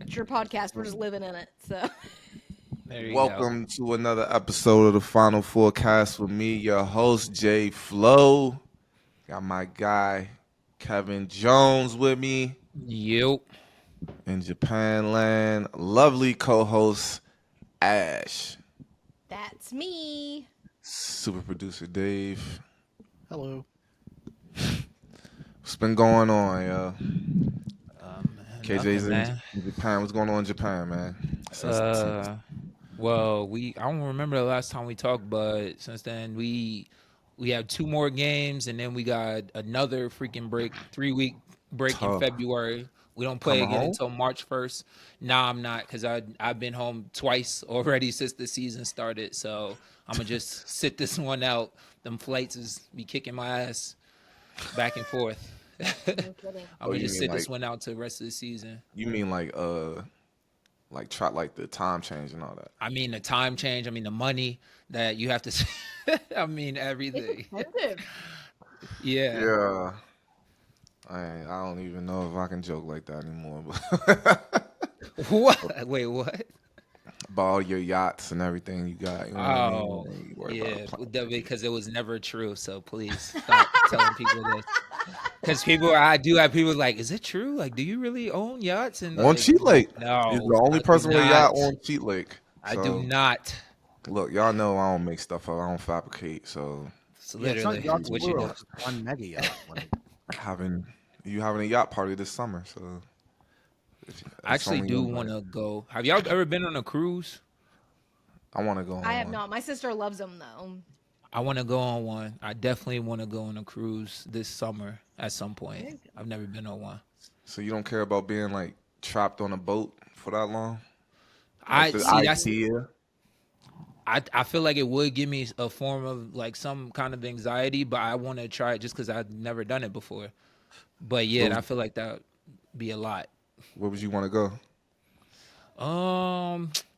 It's your podcast. We're just living in it. So There you go. Welcome to another episode of the Final Forecast with me, your host Jay Flow. Got my guy Kevin Jones with me Yep. in Japan land. Lovely co-host Ash. that's me. Super producer Dave. Hello. What's been going on, yo? KJ's Nothing, in man. Japan. What's going on in Japan, man? Since Uh, well, I don't remember the last time we talked, but since then we have two more games, and then we got another freaking break, 3 week break in tough. February. We don't play Coming again home? until March 1st. Nah, I'm not, because I've been home twice already since the season started. So I'm gonna just sit this one out. Them flights is be kicking my ass back and forth. No kidding. I'm Oh, gonna you just mean sit like this one out to the rest of the season. you mean like try like the time change and all that. I mean the time change. I mean the money that you have to. I mean It's everything. expensive. Yeah. Yeah. I don't even know if I can joke like that anymore. But What? Wait, what? about all your yachts and everything you got, you know what I mean? Oh, You worry about a yeah. plane ticket. Because it was never true. So please stop telling people this. Because I do have people like, is it true? Like, do you really own yachts? And On like, Cheat Lake. He's no, the only I do person with a not. yacht on Cheat Lake. I do So not. look, y'all know I don't make stuff up. I don't fabricate. So It's Yeah, it's not literally yachts what you plural. do. It's just one mega yacht. Like, having you having a yacht party this summer. So I it's actually only do one want way. to go. Have y'all ever been on a cruise? I want to go I on have one. not. My sister loves them though. I want to go on one. I definitely want to go on a cruise this summer at some point. I've never been on one. So you don't care about being like trapped on a boat for that long? Like I the see that's idea. I feel like it would give me a form of like some kind of anxiety, but I want to try it just because I've never done it before. But Where, yeah, I feel like that would be a lot. where would you want to go?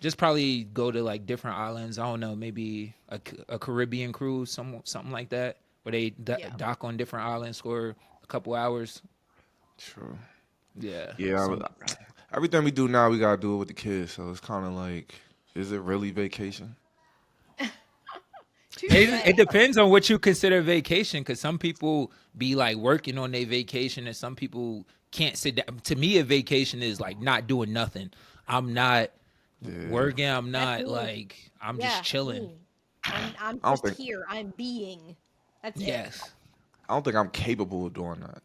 Just probably go to like different islands. I don't know, maybe a Caribbean cruise, something like that, where they Yeah. dock on different islands for a couple hours. True. Yeah, Yeah, everything we do now, we gotta do it with the kids. So it's kind of like, is it really vacation? It Touche. depends on what you consider vacation, because some people be like working on their vacation, and some people can't sit down. To me, a vacation is like not doing nothing. I'm not Yeah, working. I'm That's not me. like I'm just Yeah, chilling. me. I'm I don't just think here. I'm being. That's it. Yes. I don't think I'm capable of doing that.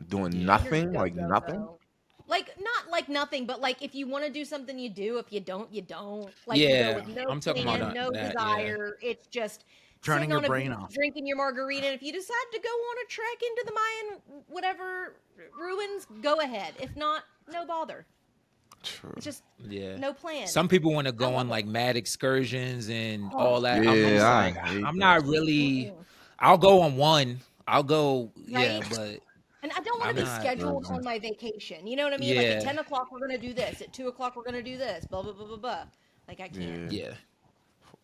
Doing Yeah. You're nothing, good like though, nothing. though. Like not like nothing, but like if you want to do something, you do. If you don't, you don't. Like you go Yeah. with no I'm talking about plan, no that. Yeah. desire. It's just turning sitting your on a brain beach, off. drinking your margarita. And if you decide to go on a trek into the Mayan whatever ruins, go ahead. If not, no bother. True. It's just Yeah. no plan. Some people want to I go love on it. like mad excursions and all Oh, that. I'm Yeah, just I like, hate I'm that not shit. really. mm-mm. I'll go on one. I'll go. Yeah, Right? but And I don't want I'm to be not. scheduled Excursion. on my vacation. You know what I mean? Like at Yeah. 10 o'clock, we're going to do this. At 2 o'clock, we're going to do this. Blah, blah, blah, blah, blah. Like, I can't. Yeah, Yeah.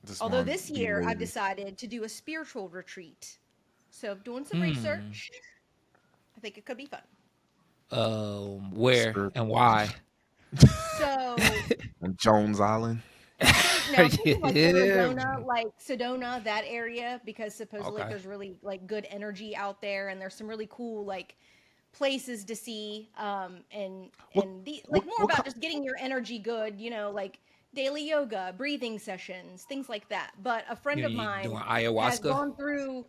just Although want this to be year, I've lazy. decided to do a spiritual retreat. So, doing some Hmm. research. I think it could be fun. Where and Spiritual why? So, on Jones Island. I'm thinking like Yeah. Arizona, like Sedona, that area, because supposedly Okay. there's really like good energy out there, and there's some really cool like places to see. What And the what like more what about kind? just getting your energy good, like daily yoga, breathing sessions, things like that. But a friend of You mine doing has ayahuasca? gone through,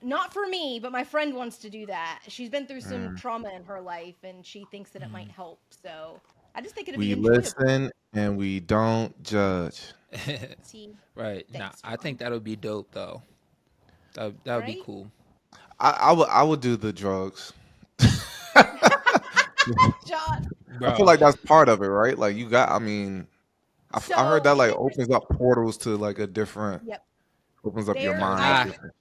not for me, but my friend wants to do that. She's been through some Mm. trauma in her life, and she thinks that it might help. So I just think it'd be We enjoyable. listen and we don't judge. See, Right. Nah, thanks, I think John. that would be dope though. That would be Right? cool. I would do the drugs. John. I feel Bro. like that's part of it, right? Like you got. I mean, I heard So that like me and opens up portals to like a different, Yep. opens up your There, mind to I Ah. different.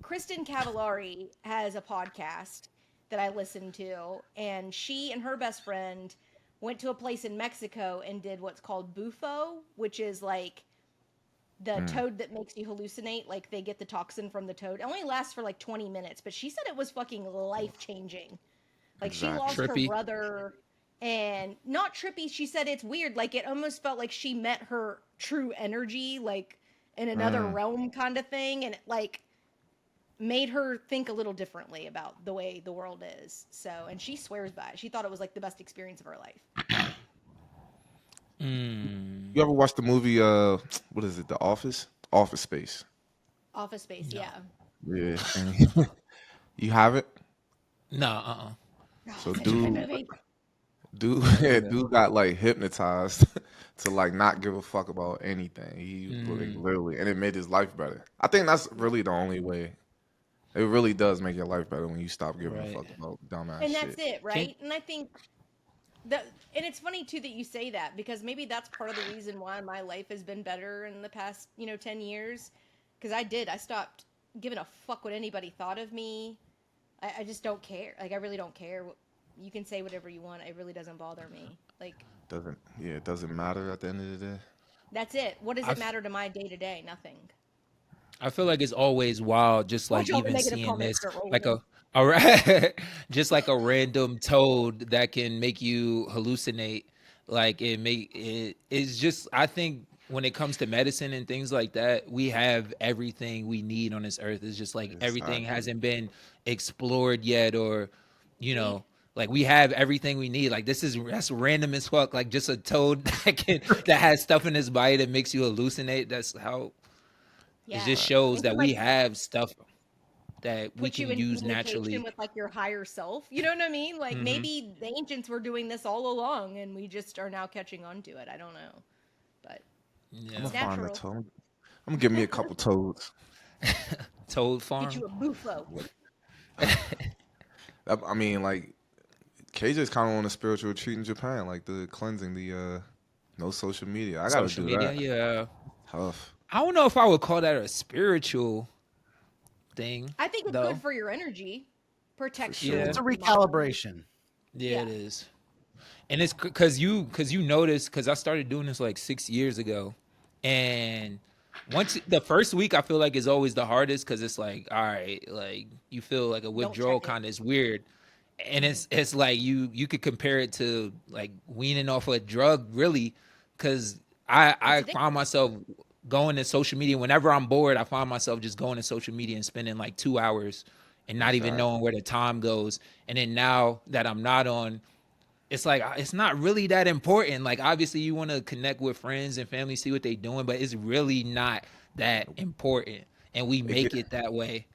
Kristen Cavallari has a podcast that I listen to, and she and her best friend went to a place in Mexico and did what's called bufo, which is like the Mm, toad that makes you hallucinate. Like they get the toxin from the toad. It only lasts for like 20 minutes, but she said it was fucking life changing. Like she exactly. lost her Trippy. brother. and not trippy. She said it's weird. Like it almost felt like she met her true energy, like in another realm kind of thing. And it like made her think a little differently about the way the world is. So, and she swears by it. She thought it was like the best experience of her life. Mm, You ever watch the movie? What is it? The Office? Office Space. Office Space, no. yeah. Yeah. And you have it? No, Oh, So such a good movie. dude got like hypnotized to like not give a fuck about anything. He like literally, and it made his life better. I think that's really the only way. It really does make your life better when you stop giving a Right. fuck about dumbass And shit. that's it, right? And I think that, and it's funny too that you say that because maybe that's part of the reason why my life has been better in the past, 10 years. Because I stopped giving a fuck what anybody thought of me. I just don't care. Like, I really don't care. You can say whatever you want. It really doesn't bother me. Like, It doesn't matter at the end of the day. that's it. What does I, it matter to my day to day? Nothing. I feel like it's always wild, just like Watch all the even negative seeing comments this, start like rolling. just like a random toad that can make you hallucinate. Like it's just, I think when it comes to medicine and things like that, we have everything we need on this earth. It's just like everything Exactly. hasn't been explored yet, or you See? know, like we have everything we need. Like that's random as fuck. Like just a toad that has stuff in his body that makes you hallucinate. That's how it Yeah. just shows And can, that like, we have stuff that we put you can in use communication naturally. with like your higher self. You know what I mean? Like Hmm. maybe the ancients were doing this all along and we just are now catching on to it. I don't know. But I'm Yeah, it's gonna find the natural. toad. I'm gonna give me a couple toads. Toad Get Farm. you a bufo. I mean, like KJ's kind of on a spiritual retreat in Japan, like the cleansing, the no social media. I gotta Social do media. that. Yeah, Tough. I don't know if I would call that a spiritual thing, I think it's good though. for your energy. For Protects sure. Yeah, It's a your mind. recalibration. yeah, Yeah. it is. And it's because you notice, because I started doing this like 6 years ago, and once the first week I feel like is always the hardest because it's like, all right, like you feel like a Don't withdrawal check it. kind of is weird, and it's like you could compare it to like weaning off a drug, really, because It's I addictive. find myself going to social media whenever I'm bored. I find myself just going to social media and spending like 2 hours and not even Exactly. knowing where the time goes. And then now that I'm not on, it's like it's not really that important. Like obviously you want to connect with friends and family, see what they doing, but it's really not that important. And we It get, make it that way.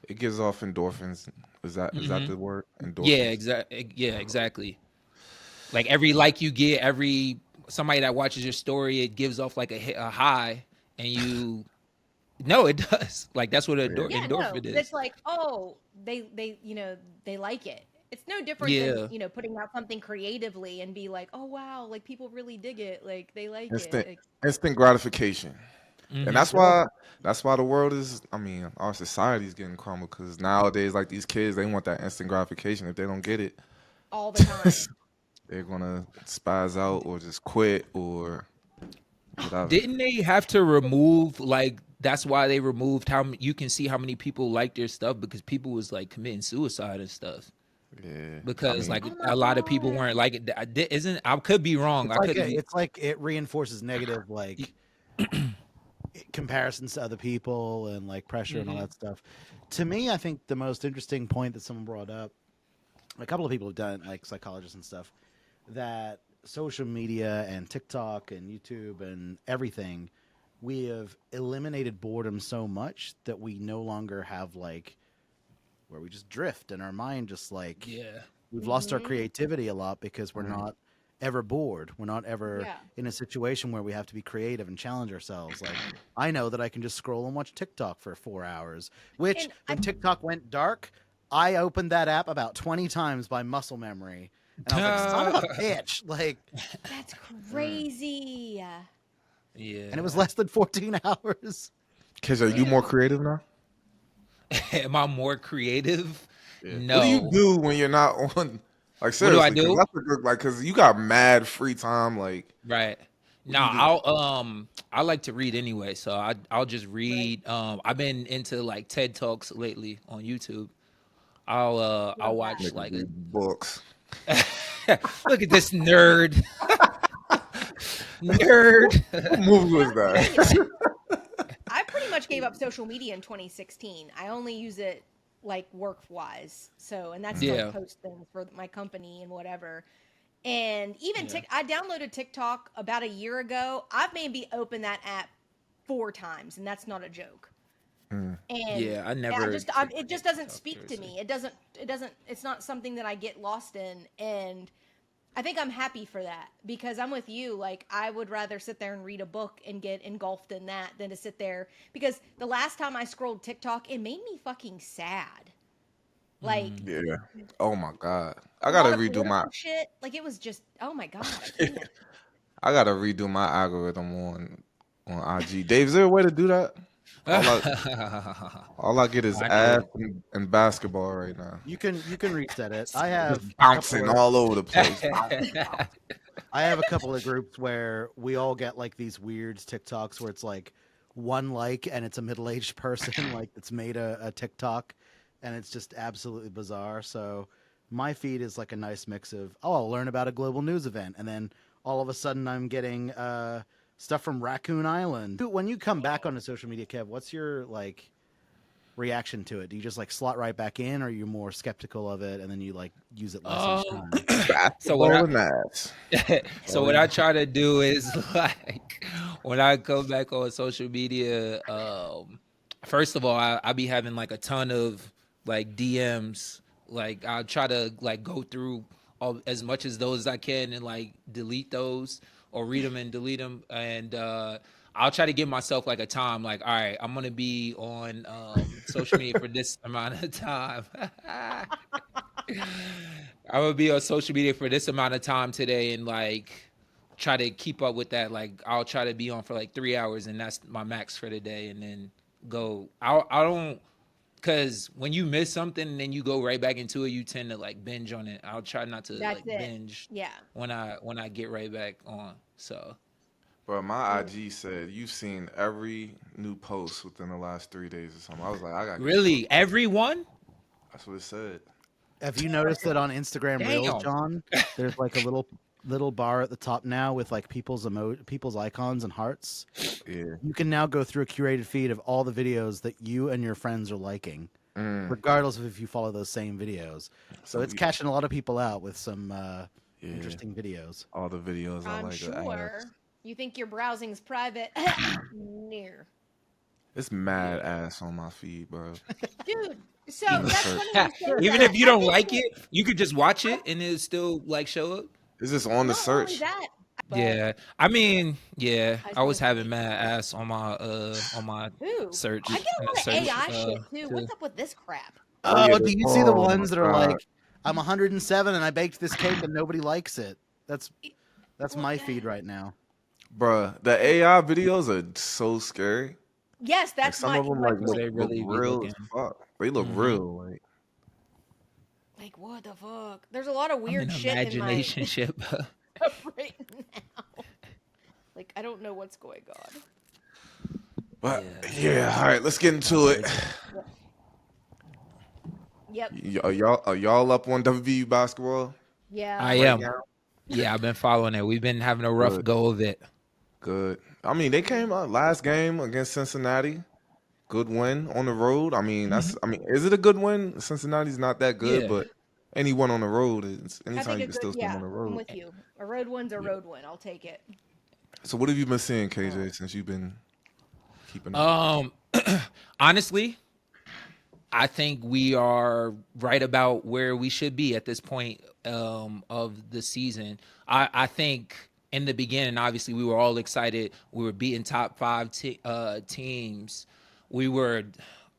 it gives off endorphins. Is that Hmm. the word? Yeah, Endorphins. exactly. Yeah, exactly. Like every like you get, every somebody that watches your story, it gives off like a high, and you no, it does. Like that's what Yeah. Yeah, no. endorphin But it's is. like, oh, they like it. It's no different than, Yeah. putting out something creatively and be like, oh wow, like people really dig it. Like they like it. Instant Like, instant gratification. And Hmm. that's why the world is. I mean, our society is getting crumbled because nowadays, like these kids, they want that instant gratification. If they don't get it, all the time. they're gonna spaz out or just quit or whatever. Didn't they have to remove like that's why they removed you can see how many people like their stuff because people was like committing suicide and stuff Yeah, I because mean, like Oh my a lot of people god. weren't like it. Isn't I could be wrong. It's I like could be. it's like it reinforces negative comparisons to other people and like pressure and all Hmm. that stuff. To me, I think the most interesting point that someone brought up, a couple of people have done it, like psychologists and stuff, that social media and TikTok and YouTube and everything, we have eliminated boredom so much that we no longer have like where we just drift and our mind just like Yeah. we've lost our Mhm. creativity a lot because we're right. not ever bored. We're not ever Yeah. in a situation where we have to be creative and challenge ourselves. Like I know that I can just scroll and watch TikTok for 4 hours, which And when TikTok went dark, I opened that app about 20 times by muscle memory. And I was like, son of a bitch. Like, that's crazy. and it was Yeah. less than 14 hours. Kids, are you more Dude. creative now? Am I more creative? Yeah. What do you No. do when you're not on? Like What do I seriously, because do? that's a good because you got mad free time. Like, Right. what do Now you do? I like to read anyway, so I'll just Right. read. I've been into like TED Talks lately on YouTube. I'll Love watch that. Niggas like a read books. Look at this nerd. Nerd. What movie was I'll tell that? you, I pretty much gave up social media in 2016. I only use it like work wise. So, and that's to like Yeah. post things for my company and whatever. And even Yeah. I downloaded TikTok about a year ago. I've maybe opened that app 4 times, and that's not a joke. And Yeah, I I never just took it to just doesn't TikTok, speak to seriously. me. It doesn't it's not something that I get lost in. And I think I'm happy for that because I'm with you. Like, I would rather sit there and read a book and get engulfed in that than to sit there. Because the last time I scrolled TikTok, it made me fucking sad. Like, Yeah. Oh my god. I a gotta lot of redo my political shit. Like, it was just, oh my God, I can't. I gotta redo my algorithm on IG. Dave, is there a way to do that? All I all I get is I ass know. and basketball right now. You can reset it. I Just have a couple bouncing of all over the place. Bouncing, bouncing. I have a couple of groups where we all get like these weird TikToks where it's like one like and it's a middle-aged person like that's made a TikTok and it's just absolutely bizarre. So my feed is like a nice mix of I'll learn about a global news event and then all of a sudden I'm getting stuff from Raccoon Island. When you come back onto social media, Kev, what's your like reaction to it? Do you just like slot right back in or are you more skeptical of it and then you like use it less each Um, time? so what Basketball and ass. so what I try to do is like when I come back on social media, first of all, I be having like a ton of like DMs. Like I try to like go through all as much as those as I can and like delete those or read them and delete them. And I'll try to give myself like a time, like, all right, I'm gonna be on social media for this amount of time. I would be on social media for this amount of time today and like try to keep up with that. Like I'll try to be on for like 3 hours and that's my max for the day and then go. I don't because when you miss something and then you go right back into it, you tend to like binge on it. I'll try not to That's like it. binge Yeah. when I get right back on. So Bro, my IG said you've seen every new post within the last 3 days or something. I was like, I gotta get the fuck. really, everyone? That's what it said. Have you noticed that on Instagram Reels, Damn. John? There's like a little bar at the top now with like people's icons and hearts. Yeah. You can now go through a curated feed of all the videos that you and your friends are liking, Mm, regardless of if you follow those same videos. So so it's catching a lot of people out with some yeah, interesting videos. all the videos I I'm like are ass. sure. You think your browsing's private? Near. It's mad ass on my feed, bro. Dude, so In the that's search. funny you say Even that. if you I don't think like that it, you could just watch it and it'll still like show up. Is this on the not only search? that, but Yeah, I mean, yeah, I just I want was to say, having mad ass on my ooh, search I get a in lot the of search AI shit too. too. What's up with this crap? Oh yeah. Oh, do you see the Oh my ones that are god, like, I'm 107 and I baked this cake and nobody likes it? That's What my the feed hell? right now. bro. The AI videos are so scary. Yes, Like that's some of them my like Because point. they look really be real as looking. fuck. They look Hmm. real. Like Like, what the fuck? There's a lot of I'm weird in shit in my imagination ship. right now. Like, I don't know what's going on. but Yeah, yeah, all right, let's get my into it. birds. Yep. Are y'all up on WVU basketball Yeah. I right am. now? Yeah, I've been following it. We've been having a rough Good, go of it. good. I mean, they came out last game against Cincinnati. Good win on the road. I mean, Hmm. is it a good win? Cincinnati's not that good, Yeah. but anyone on the road is I anytime think you a can good, still step on yeah, the I'm road. with you. A road one's a Yeah. road one. I'll take it. So what have you been seeing, Um, KJ, since you've been keeping up? Um, honestly, I think we are right about where we should be at this point of the season. I think in the beginning, obviously, we were all excited. We were beating top five teams. We were,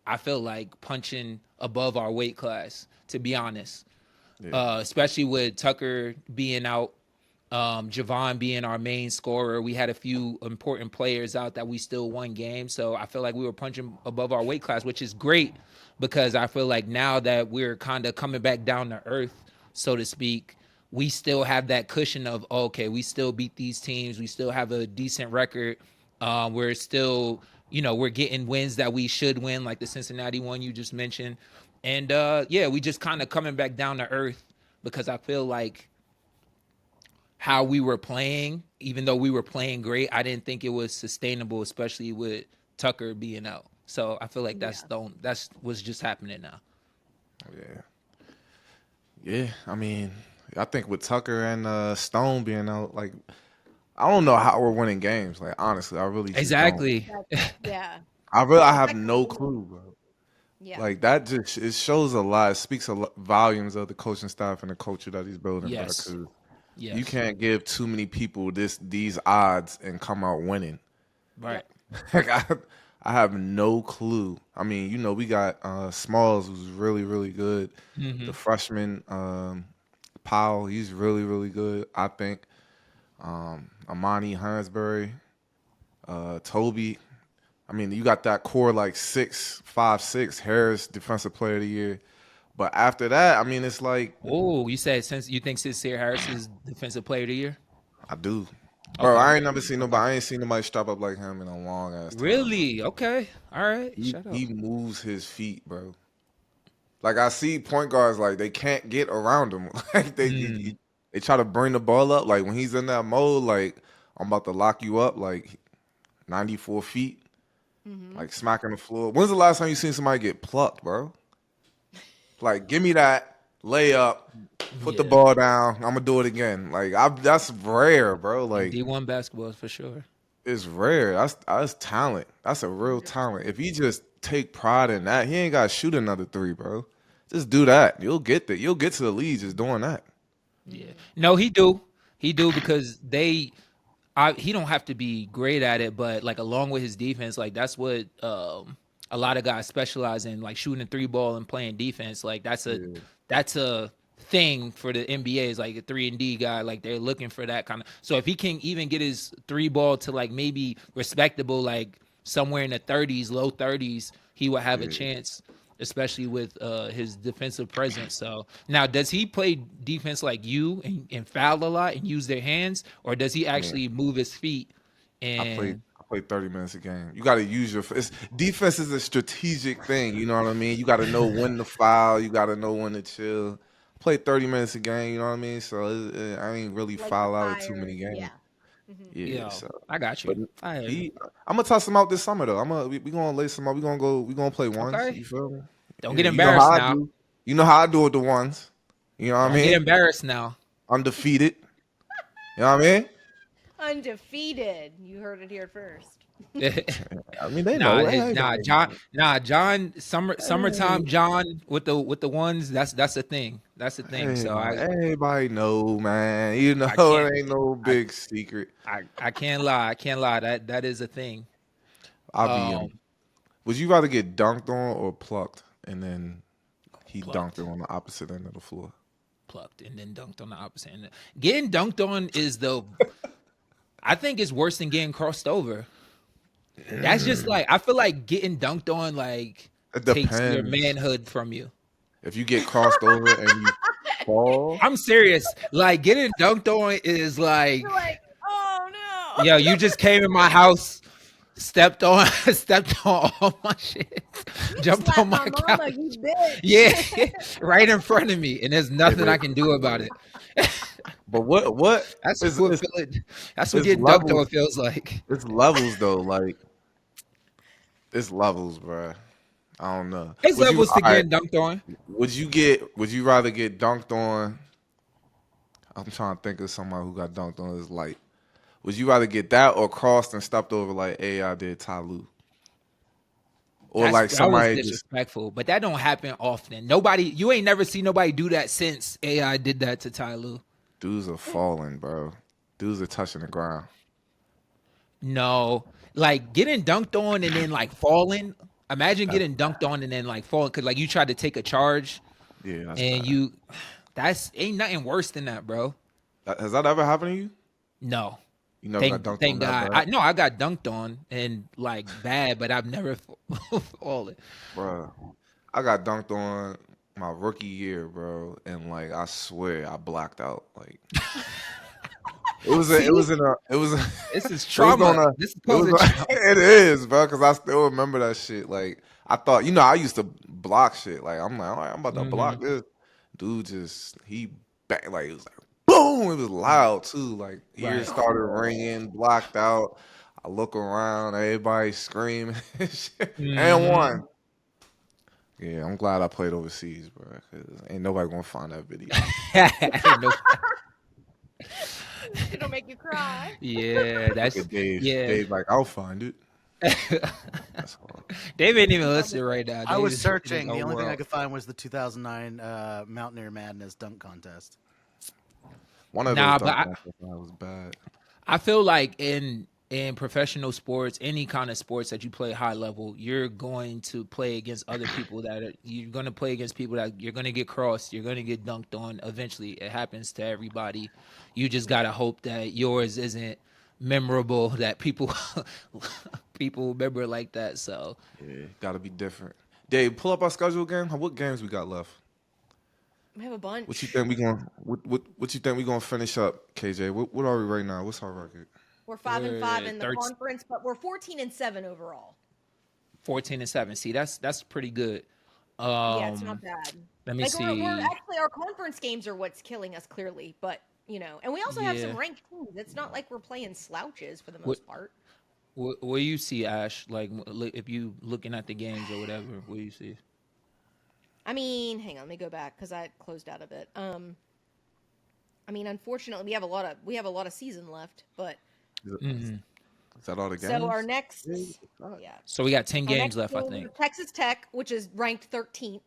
I feel like, punching above our weight class, to be honest. Yeah, Especially with Tucker being out, Javon being our main scorer. We had a few important players out that we still won games. So I feel like we were punching above our weight class, which is great because I feel like now that we're kind of coming back down to earth, so to speak, we still have that cushion of, okay, we still beat these teams. We still have a decent record. We're still, we're getting wins that we should win, like the Cincinnati one you just mentioned. And yeah, we just kind of coming back down to earth because I feel like how we were playing, even though we were playing great, I didn't think it was sustainable, especially with Tucker being out. So I feel like that's what's just happening now. Yeah. Yeah, I mean, I think with Tucker and Stone being out, like, I don't know how we're winning games. Like, honestly, I really just don't. Exactly. Yeah. I It's have like no clue, bro. yeah. Like that just it shows a lot. It speaks volumes of the coaching staff and the culture that he's building, bro. Yes. Because you Yes. can't give too many people these odds and come out winning. Right. Like I have no clue. I mean, we got Smalls, who's really really good. The freshman Powell, he's really really good. I think Amani Hansberry, Toby. I mean, you got that core like 6'5", 6". Harris, Defensive Player of the Year. But after that, I mean, it's like Oh, you said since you think Sincere Harris is Defensive Player of the Year? I do, bro. Okay. I ain't never seen nobody. I ain't seen nobody strap up like him in a long ass time. Bro. Really? Okay. All right. He Shut up. he moves his feet, bro. Like I see point guards like they can't get around him. Like they try to bring the ball up. Like when he's in that mode, like I'm about to lock you up. Like 94 feet, like smacking the floor. When's the last time you seen somebody get plucked, bro? Like give me that layup, put the Yeah. ball down. I'm gonna do it again. Like that's rare, bro. Like D1 basketball for sure. it's rare. That's talent. That's a real talent. If he just take pride in that, he ain't got to shoot another three, bro. Just do that. You'll get there. You'll get to the lead just doing that. Yeah. No, he do. He do because he don't have to be great at it, but like along with his defense, like that's what a lot of guys specialize in, like shooting a three ball and playing defense. Like that's a thing for the NBA is like a 3-and-D guy. Like they're looking for that kind of. So if he can even get his three ball to like maybe respectable, like somewhere in the 30s, low 30s, he would have a chance, especially with his defensive presence. So now, does he play defense like you and foul a lot and use their hands, or does he actually move his feet? And I played 30 minutes a game. You got to use defense is a strategic thing. You know what I mean? You got to know when to foul. You got to know when to chill. Played 30 minutes a game. You know what I mean? So I ain't really Like foul the out of too fire. many games. Yeah. Yeah. yo, So. I got But you. I hear you. I'm gonna toss him out this summer though. We gonna lace him out. We gonna play ones. Okay. You feel me? Don't Yeah, get you know how embarrassed I now. do. You know how I do with the ones. You know what I Don't get mean? embarrassed now. Undefeated. You know what I mean? Undefeated. You heard it here first. I mean they know. Everybody John, summertime John with the ones. That's a thing. That's a thing. So everybody know, man. You know can't- it ain't no big secret. I can't lie. I can't lie. That is a thing. I'll be him. Would you rather get dunked on or plucked and then he Plucked. dunked it on the opposite end of the floor? Plucked and then dunked on the opposite end. Getting dunked on is I think it's worse than getting crossed over. That's just like I feel like getting dunked on like It takes your depends. manhood from you. If you get crossed over and you fall, I'm serious. Like getting dunked on is like, You're like, oh no. yo, you just came in my house, stepped on all my shit, jumped Slap on my my mama, couch. you bitch. Yeah, right in front of me, and there's nothing I can do about it. but what That's is what it's, feeling. That's what it's getting dunked on levels. feels like. It's levels though. Like it's levels, bruh. I don't know. There's Would you levels to all right, getting dunked on. would you rather get dunked on? I'm trying to think of somebody who got dunked on as light. Would you rather get that or crossed and stepped over like AI did Ty Lue? Or like That was somebody just disrespectful, but that don't happen often. You ain't never seen nobody do that since AI did that to Ty Lue. dudes are falling, bro. Dudes are touching the ground. No, like getting dunked on and then like falling. Imagine getting dunked on and then like falling because like you tried to take a charge Yeah, that's and bad. that's ain't nothing worse than that, bro. Has that ever happened to you? No, You never got dunked on thank that God. bad? I got dunked on and like bad, but I've never fallen. Bro, I got dunked on my rookie year, bro, and like I swear I blacked out. Like it was This is it was trauma. on a This is it was supposed to it is, bro, because I still remember that shit. Like I thought, I used to block shit. Like I'm like, all right, I'm about to block this. Dude he bang, like it was like boom. It was loud too. Like ears Right. started ringing, blocked out. I look around, everybody screaming, and shit. And Mm-hmm. one. Yeah, I'm glad I played overseas, bro. Cause ain't nobody gonna find that video. Ain't no, It'll make you cry. yeah, Look that's at Dave. yeah. Dave, like, I'll find it. That's hard. Dave ain't even listening right now. I Dave was is in his searching. The own only thing I world. could find was the 2009 Mountaineer Madness dunk contest. One of those Nah, but dunk contests was bad. I feel like in professional sports, any kind of sports that you play high level, you're going to play against other people you're going to play against people that you're going to get crossed, you're going to get dunked on. Eventually, it happens to everybody. You just gotta hope that yours isn't memorable, that people people remember like that. So Yeah, gotta be different. Dave, pull up our schedule again. What games we got left? We have a bunch. What you think we going? What you think we gonna finish up, KJ? What are we right now? What's our record? We're 5-5 in the 13 conference, but we're 14-7 overall. 14-7. See, that's pretty good. Yeah, it's not bad. Let me Like see. we're actually our conference games are what's killing us clearly, but and we also have some Yeah. ranked teams. It's not like we're playing slouches for the What most part. what do you see, Ash? Like if you looking at the games or whatever, what do you see? I mean, hang on, let me go back because I closed out of it. I mean, unfortunately, we have a lot of season left, but Is that all the games? so our next, Yeah. yeah, So we got 10 our games next left, I game think. is Texas Tech, which is ranked 13th,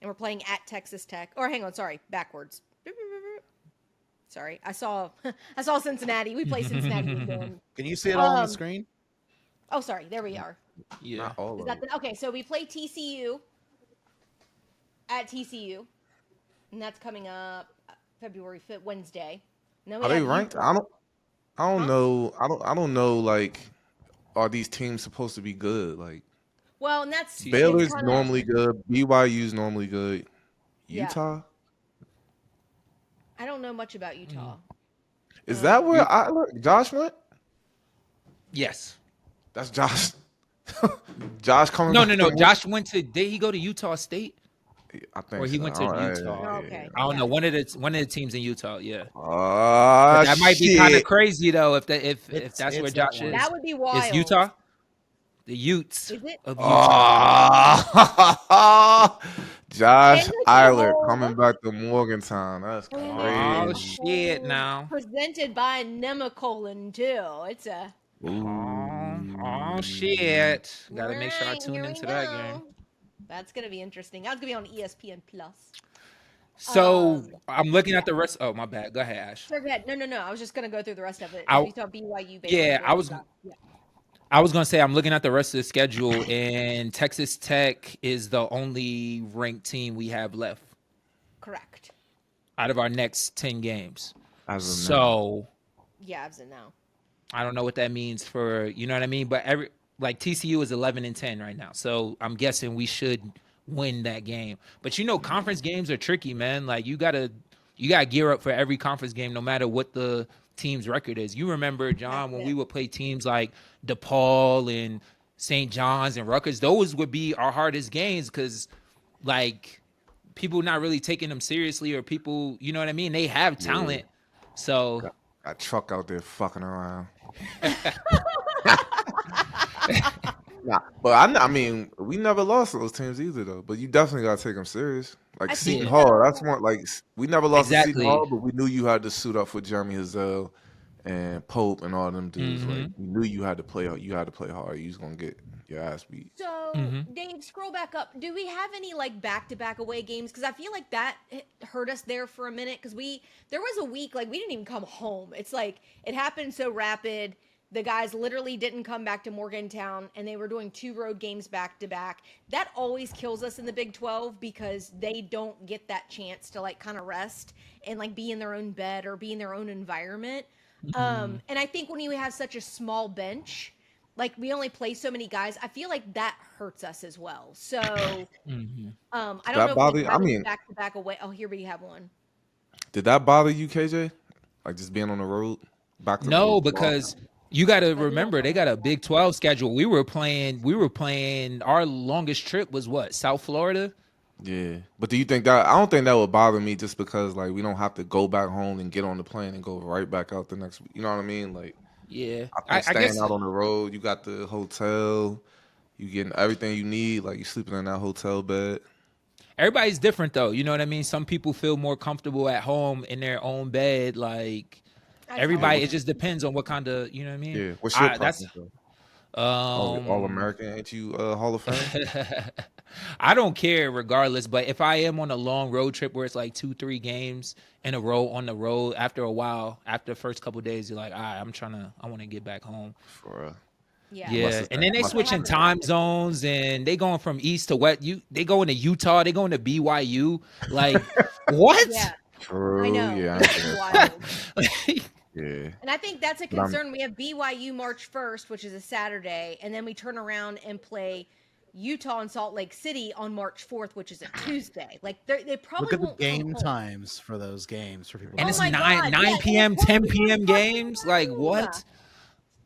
and we're playing at Texas Tech. Or hang on, sorry, backwards. Sorry, I saw Cincinnati. We play Cincinnati again. Can you see it all on the Um, screen? Oh, sorry, there we are. Yeah. Not all Is of that it. okay? So we play TCU at TCU, and that's coming up February 5th, Wednesday. And then we Are they have ranked? Utah. I don't Huh? know. I don't know. Like, are these teams supposed to be good? Like, Well, and that's TCU. it's Baylor's kind of normally good. BYU's normally good. yeah. Utah. I don't know much about Utah. Is that Um, where Josh went? Yes. That's Josh. Josh coming No, back. no, no. Josh went to. Did he go to Utah State I think or he so. went to Utah? Oh, okay. I don't Yeah. know. One of the teams in Utah. Yeah. Oh, But that might be kind of shit. crazy though. If It's that's where it's that Josh one. is. That would be It's wild. Utah. The Utes Is it? of Utah. Oh, Josh And the Eiler whole coming back to Morgantown. That's Oh crazy. shit! Now. presented by Nemacolin too. It's a Oh shit! Got to make sure I Alright, tune here into we that go. game. That's gonna be interesting. That's gonna be on ESPN Plus. So I'm looking at the rest. Oh my bad. Go ahead, Ash. So good. No. I was just gonna go through the rest of it. I- We saw BYU. Baylor, Yeah, I was. Georgia. Yeah. I was gonna say I'm looking at the rest of the schedule, and Texas Tech is the only ranked team we have left Correct. out of our next 10 games. As of now. So Yeah, as of now. I don't know what that means for you know what I mean. But TCU is 11-10 right now, so I'm guessing we should win that game. But conference games are tricky, man. Like you gotta gear up for every conference game, no matter what the team's record is. You remember, John, when we would play teams like DePaul and St. John's and Rutgers, those would be our hardest games because, like, people not really taking them seriously or people, you know what I mean? They have talent. So, Got truck out there fucking around. Nah, but I mean, we never lost to those teams either, though. But you definitely gotta take them serious. Like I Seton think Hall, so. that's one. Like we never lost to Seton Exactly. Hall, but we knew you had to suit up for Jeremy Hazell and Pope and all them dudes. Like we knew you had to play. You had to play hard. You was gonna get your ass beat. So, Dave, scroll back up. Do we have any like back-to-back away games? Because I feel like that hurt us there for a minute. Because there was a week like we didn't even come home. It's like it happened so rapid. The guys literally didn't come back to Morgantown, and they were doing 2 road games back to back. That always kills us in the Big 12 because they don't get that chance to like kind of rest and like be in their own bed or be in their own environment. And I think when you have such a small bench, like we only play so many guys, I feel like that hurts us as well. So I don't That know bother if you? we I have mean- back to back away. Oh, here we have one. Did that bother you, KJ? Like just being on the road, back to no, the because you got to remember they got a Big 12 schedule. We were playing. Our longest trip was what? South Florida. Yeah, but do you think that? I don't think that would bother me just because like we don't have to go back home and get on the plane and go right back out the next week. You know what I mean? Like Yeah, I think I staying guess out on the road, you got the hotel, you getting everything you need. Like you sleeping in that hotel bed. everybody's different though. You know what I mean? Some people feel more comfortable at home in their own bed. Like I Yeah, totally everybody, it what's agree. just depends on what kind of, you know what I mean? what's your I that's preference though? All um American, ain't you Hall of Fame? I don't care regardless, but if I am on a long road trip where it's like 2-3 games in a row on the road, after a while, after the first couple of days, you're like, all right, I want to get back home. For Yeah. unless Yeah, it's and that, then they unless What it's switching happened time last week? zones and they going from east to west. They going to Utah, they going to BYU. Like, Yeah, what? I true. know. Yeah, I It's ain't that far. wild. Like, Yeah, And I think that's a but I'm concern. We have BYU March 1st, which is a Saturday, and then we turn around and play Utah and Salt Lake City on March 4th, which is a Tuesday. Like they Look probably at the won't come game home. times for those games for people to and Oh it's watch. my nine god, nine yeah, and it's p.m., 10 10 p.m. p.m. fucking games. Like, time. what?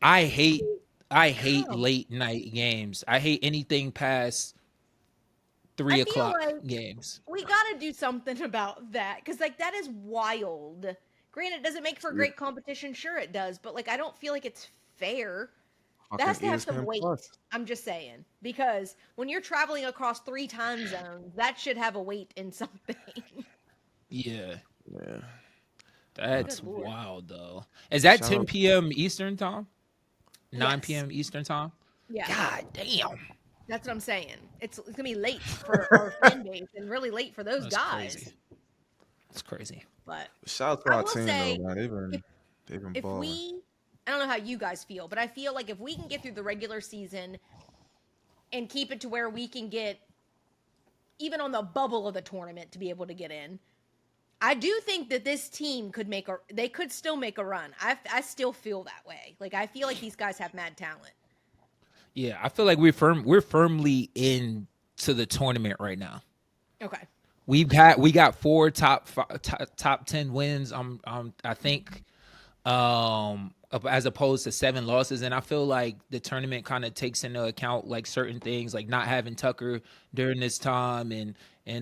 I hate I hate Come. late night games. I hate anything past I 3 feel o'clock like games. we got to do something about that because like that is wild. Granted, does it make for yeah, great competition? Sure, it does, but like I don't feel like it's fair. That fucking has to have some ESPN weight. Plus. I'm just saying because when you're traveling across 3 time zones, that should have a weight in something. Yeah, Yeah, Good that's lord. wild though. Is that shout 10 out. p.m. Eastern time? 9 Yes. p.m. Eastern time? Yeah. God damn. That's what I'm saying. It's gonna be late for our fan base and really late for those That's crazy. guys. That's crazy. But Shout out to I our will team though, say man. if They've been if balling. we I don't know how you guys feel, but I feel like if we can get through the regular season and keep it to where we can get even on the bubble of the tournament to be able to get in, I do think that this team could they could still make a run. I still feel that way. Like I feel like these guys have mad talent. Yeah, I feel like we're firmly into the tournament right now. Okay. We got 4 top 10 wins. I think as opposed to 7 losses, and I feel like the tournament kind of takes into account like certain things, like not having Tucker during this time, and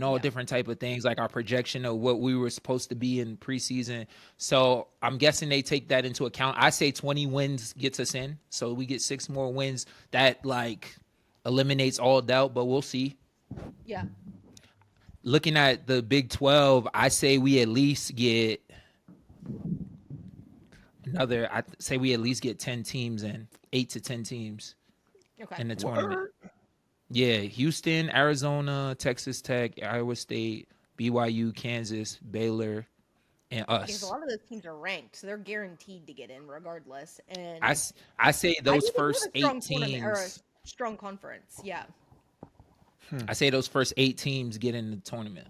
all Yeah. different type of things, like our projection of what we were supposed to be in preseason. So I'm guessing they take that into account. I say 20 wins gets us in, so we get 6 more wins. That like eliminates all doubt, but we'll see. Yeah. Looking at the Big 12, I say we at least get I say we at least get 10 teams in, 8 to 10 teams Okay. in the tournament. Word. Yeah, Houston, Arizona, Texas Tech, Iowa State, BYU, Kansas, Baylor, and Because a us. lot of those teams are ranked, so they're guaranteed to get in regardless. I, And s- I say I those do think we first have a eight strong tournament or a teams. strong conference. Yeah. I say those first 8 teams get in the tournament.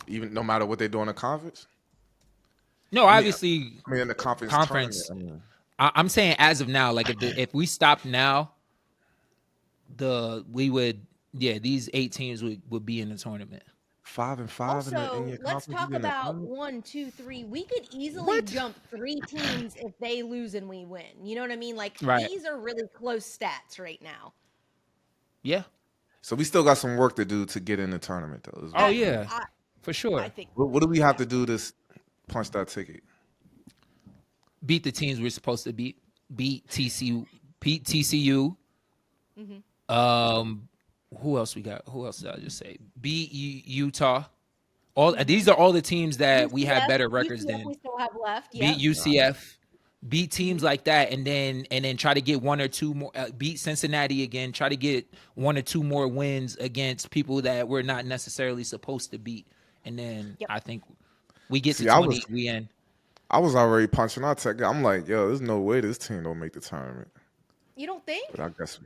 Even no matter what they do in the conference. No, I mean, obviously I mean in the conference tournament. conference. I mean, I'm saying as of now, like if we stop now, we would these 8 teams would be in the tournament. 5-5 in Also, your let's conference. You talk getting a about tournament? 1, 2, 3. We could easily What? jump 3 teams if they lose and we win. You know what I mean? Like Right. these are really close stats right now. Yeah. So we still got some work to do to get in the tournament, though. Is Oh what- yeah, I, for I sure. think. What do we have Yeah. to do to punch that ticket? Beat the teams we're supposed to beat. Beat TCU. Mm-hmm. Who else we got? Who else did I just say? Beat Utah. All Mm-hmm. these are all the teams that we have UCF, better records UCF than. we still have left. Beat Yep. UCF. Beat teams Mm-hmm. like that, and then try to get 1 or 2 more. Beat Cincinnati again. Try to get 1 or 2 more wins against people that we're not necessarily supposed to beat. And then Yep. I think we get See, to 20. We end. I was already punching our ticket. I'm like, yo, there's no way this team don't make the tournament. You don't think? But I guess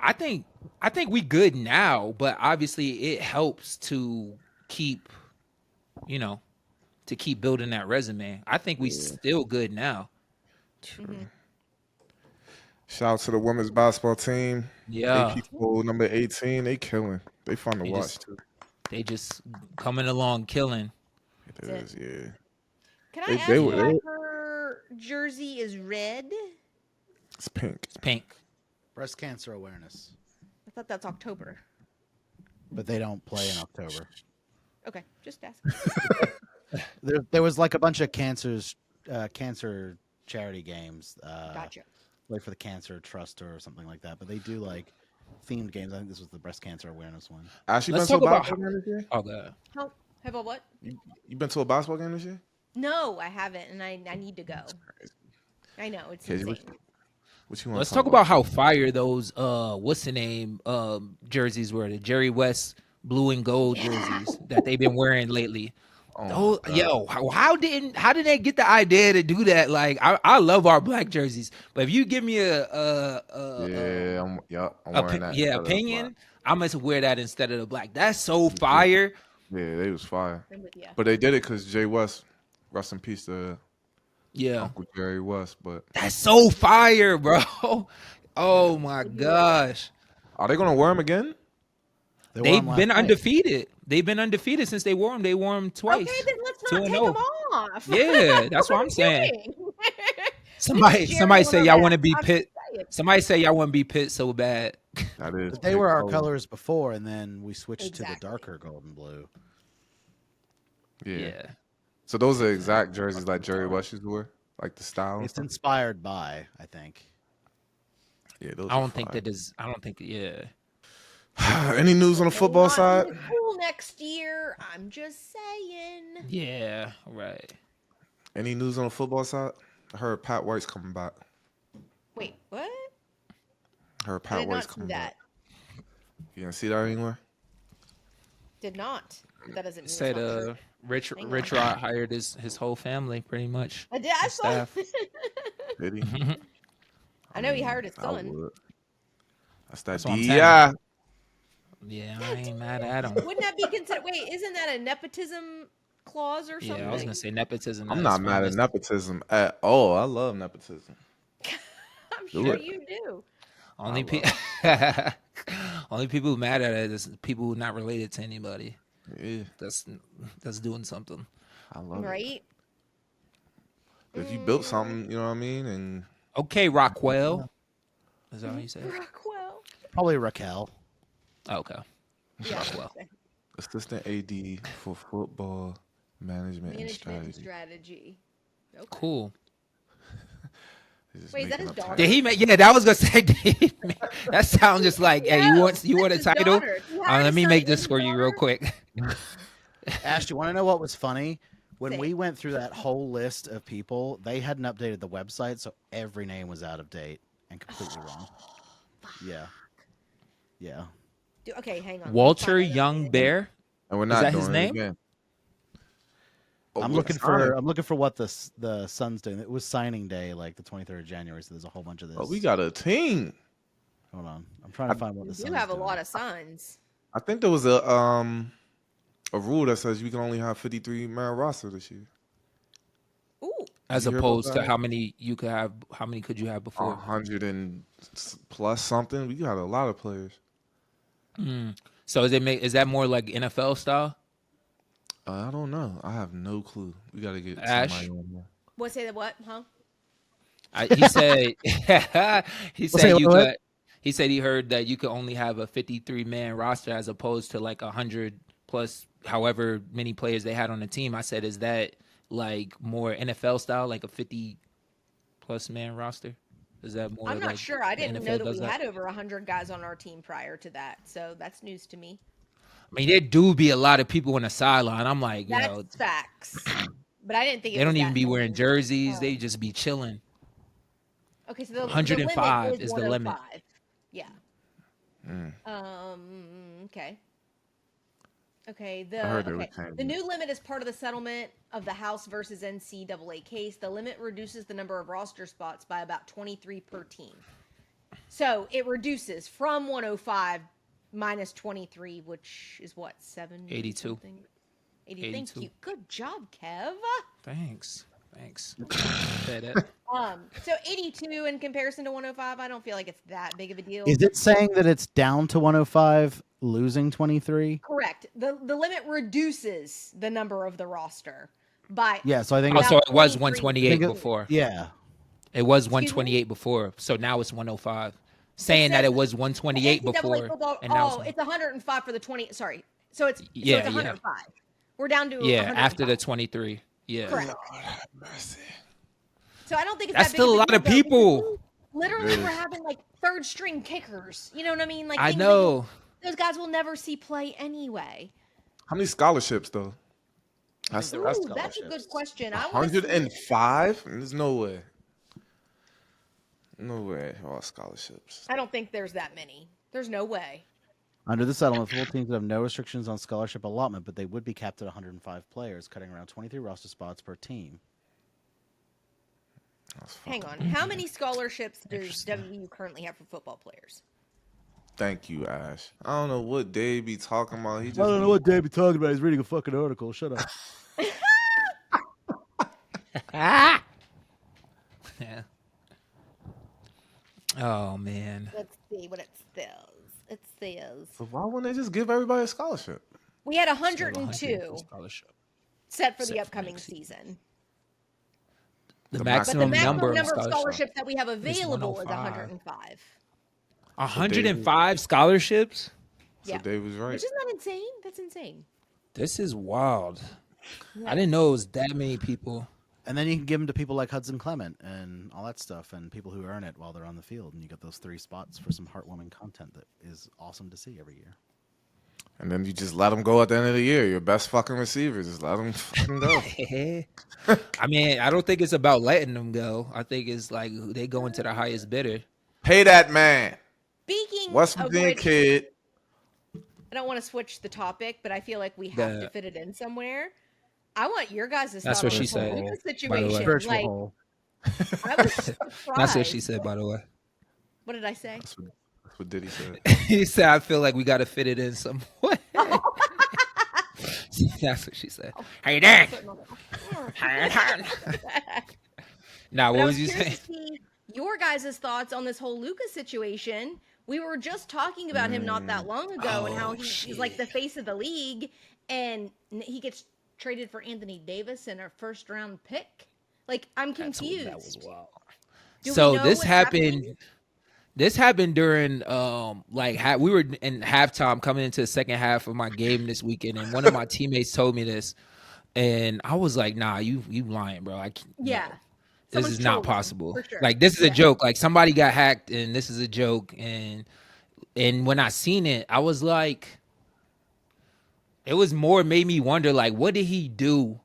I think we good now, but obviously it helps to keep, to keep building that resume. I think we still good now. Mm-hmm. shout out to the women's basketball team. Yeah, AP poll number 18. They killing. They fun to they watch just too. they just coming along killing. It That's is, yeah. Can I They ask were why her jersey is red? it's pink. It's pink. Breast cancer awareness. I thought that's October. but they don't play in October. Okay, just ask. There was like a bunch of cancer charity games. Gotcha. Like for the Cancer Trust or something like that. But they do like themed games. I think this was the breast cancer awareness one. Ash, you been Let's to a talk about basketball game this year? Oh god. How about what? You been to a basketball game this year? No, I haven't, and I need to go. I know it's Okay, insane. what you want? Let's talk about how fire those what's the name jerseys were, the Jerry West blue and gold jerseys that they've been wearing lately. Oh, Yo, how did they get the idea to do that? Like, I love our black jerseys, but if you give me yeah, I'm wearing that. instead of the opinion, I'm gonna wear that instead of the black. That's so fire. black. Yeah, they was fire, I'm with you. but they did it because Jay West, rest in peace to Yeah, Uncle Jerry West. But that's so fire, bro. Oh my gosh, are they gonna wear them again? They wore they've 'em last been night. undefeated. They've been undefeated since they wore them. They wore them twice. Okay, then let's not 2-0. take them off. Yeah, that's what are I'm we saying. doing? Somebody Jerry say y'all want to West. be I'm Pitt. just saying. Somebody say y'all want to be Pitt so bad. That is. But they big were our color. colors before, and then we switched to Exactly. the darker gold and blue. Yeah. So those are exact jerseys like Jerry West used to wear, like the style. and It's stuff? inspired by, I think. Yeah, those. I are don't think fire. that is. I don't think. Yeah. Any news on the May football not side? be cool next year. I'm just saying. Yeah. Right. Any news on the football side? I heard Pat White's coming back. Wait, what? I heard I Pat did White's not see coming that. back. You didn't see that anywhere? Did not. That doesn't mean it's Said not true. Rich Hang on. Rich Rod hired his whole family pretty much. I did. I his saw. staff. Did he? I know he hired his I son. would. That's that That's what I'm DEI. Yeah, I ain't mad at him. Wouldn't that be considered? Wait, isn't that a nepotism clause or something? Yeah, I was gonna say nepotism. I'm is not fine. mad at nepotism at all. I love nepotism. I'm Do sure it. you do. Only I only people who mad at it is people who not related to anybody. Yeah, That's doing something. I love it. Right? If you built something, you know what I mean, and Okay, Rockwell. Is that how you say it? Rockwell. Probably Raquel. Okay. Yeah. Rockwell. assistant AD for football management, and Management strategy. and strategy. Okay. Cool. He's just Wait, is that making his up daughter? Did he make? Yeah, that was gonna say. Did he make- that sounds just like. Hey, you want a that's his title? daughter. He hired Let a me son make and this his for you real daughter? quick. Ash, do you want to know what was funny? When Say we it. went through that whole list of people, they hadn't updated the website, so every name was out of date and completely wrong. Yeah. Yeah. Okay, hang on. let me Walter find that Young updated. Bear. And we're Is not that doing his it name? again. Oh, I'm look, looking signing. for what the Suns doing. It was signing day, like the 23rd of January. So there's a whole bunch of this. Oh, we got a team. Hold on, I'm trying to find what the You Suns do have a doing. lot of sons. I think there was a rule that says you can only have 53 man roster this year. Ooh. As You hear about opposed to that? how many you could have. How many could you have before? 100 and plus something. We got a lot of players. So is that more like NFL style? I don't know. I have no clue. We got to get Ash? somebody on there. What say the what? Huh? He said he say said you what? could. He said he heard that you could only have a 53 man roster as opposed to like 100 plus however many players they had on the team. I said, is that like more NFL style, like a 50 plus man roster? Is that more? I'm not like sure. I the didn't NFL know that does we had over 100 guys on our team prior to that. So that's news to me. I mean, there do be a lot of people on the sideline. I'm like, you know, That's facts. But I didn't think it they was don't even that be wearing many. jerseys. Oh. They just be chilling. Okay, so the 105 limit is the limit. 105. Yeah. Okay. Okay. I heard they were changing The it. new limit is part of the settlement of the House versus NCAA case. The limit reduces the number of roster spots by about 23 per team. So it reduces from 105 minus 23, which is what, 82. something? 80. Thank 82. you. Good job, Kev. Thanks. Said it. So 82 in comparison to 105, I don't feel like it's that big of a deal. Is it saying that it's down to 105, losing 23? Correct. The limit reduces the number of the roster by Yeah, so I think. Oh, it's, so it was 23. 128 think it- before. Yeah. It was Excuse me? 128 before, so now it's 105. saying that says it was the 128 NCAA before football. Oh, announcement. it's 105 for the 20. Sorry, so it's Yeah, 105. We're down to yeah. 105. After the 23. Yeah. Correct. Lord have mercy. So I don't think it's That's that big still of a a lot deal, of though, because people. we literally It we're is. having like third string kickers. You know what I mean? Like I things that know. those guys will never see play anyway. How many scholarships though? I think That's there are Ooh, that's a good scholarships. question. I want to see. 105. There's no way. No way. All scholarships. I don't think there's that many. There's no way. Under the settlement, football teams would have no restrictions on scholarship allotment, but they would be capped at 105 players, cutting around 23 roster spots per team. Hang on. How many scholarships does WU currently have for football players? Thank you, Ash. I don't know what Dave be talking about. He just I don't know what Dave be talking about. He's reading a fucking article. Shut up. Ah. Yeah. Oh man. Let's see what it says. It says So why wouldn't they just give everybody a scholarship? we had Still 102 scholarship. set for Set the for upcoming next season. The The But the maximum maximum number number of of scholarships. scholarships that we have available is 105. 105. 105 scholarships. So Yeah. Dave was right. Which is not insane. That's insane. This is wild. Yeah. I didn't know it was that many people. And then you can give them to people like Hudson Clement and all that stuff, and people who earn it while they're on the field, and you get those 3 spots for some heartwarming content that is awesome to see every year. And then you just let them go at the end of the year. Your best fucking receiver, just let them fucking go. I mean, I don't think it's about letting them go. I think it's like they go into the highest bidder. Pay that man. Speaking West of Virginia which, kid. I don't want to switch the topic, but I feel like we have to fit it in somewhere. I want your guys' That's thought what on she this whole said, Luka by the way. situation. Spiritual Like, hole. I was surprised. That's what she said, by the way. What did I say? That's what Diddy said. He said, "I feel like we got to fit it in some way." That's what she said. How you doing? Now, But what I was you curious saying? to see your guys' thoughts on this whole Luka situation. We were just talking about him not that long ago and how Oh, he's like the face of the league, and he gets traded for Anthony Davis and a first-round pick. Like, I'm confused. That was wild. Do we So know this what's happened. happening? This happened during we were in halftime coming into the second half of my game this weekend, and one of my teammates told me this, and I was like, "Nah, you lying, bro. I can't, Yeah. no. This Someone's is not trolling him, possible. for sure. Like this is a Yeah. joke. Like somebody got hacked, and this is a joke." And when I seen it, I was like, it was more made me wonder, like, what did he do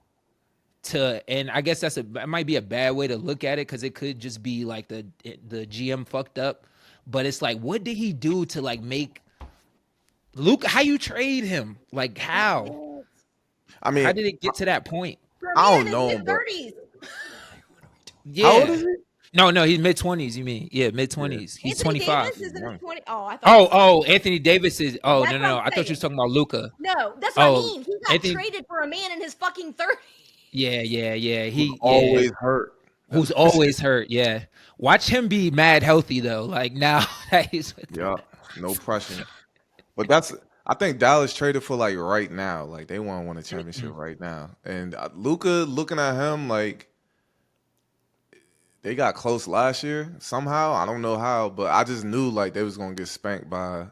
to? And I guess it might be a bad way to look at it because it could just be like the GM fucked up. But it's like, what did he do to like make Luka? How you trade him? Like how? I mean, How did it get to that point? For a I man don't know, in his but- 30s. Yeah. How old is he? No, he's mid 20s. You mean? Yeah, mid 20s. He's Anthony 25. Davis is in his 20s. Oh, I thought. Anthony Davis is. Oh, That's no. what I'm I thought you were saying. talking about Luka. No, that's what I Oh, mean. He got Anthony- traded for a man in his fucking 30s. Yeah. He Always hurt. who's always hurt. Yeah. Watch him be mad healthy though. Like now that he's with Yeah, no pressure. But I think Dallas traded for like right now. Like they want to win a championship right now. And Luka, looking at him, like they got close last year somehow. I don't know how, but I just knew like they was gonna get spanked by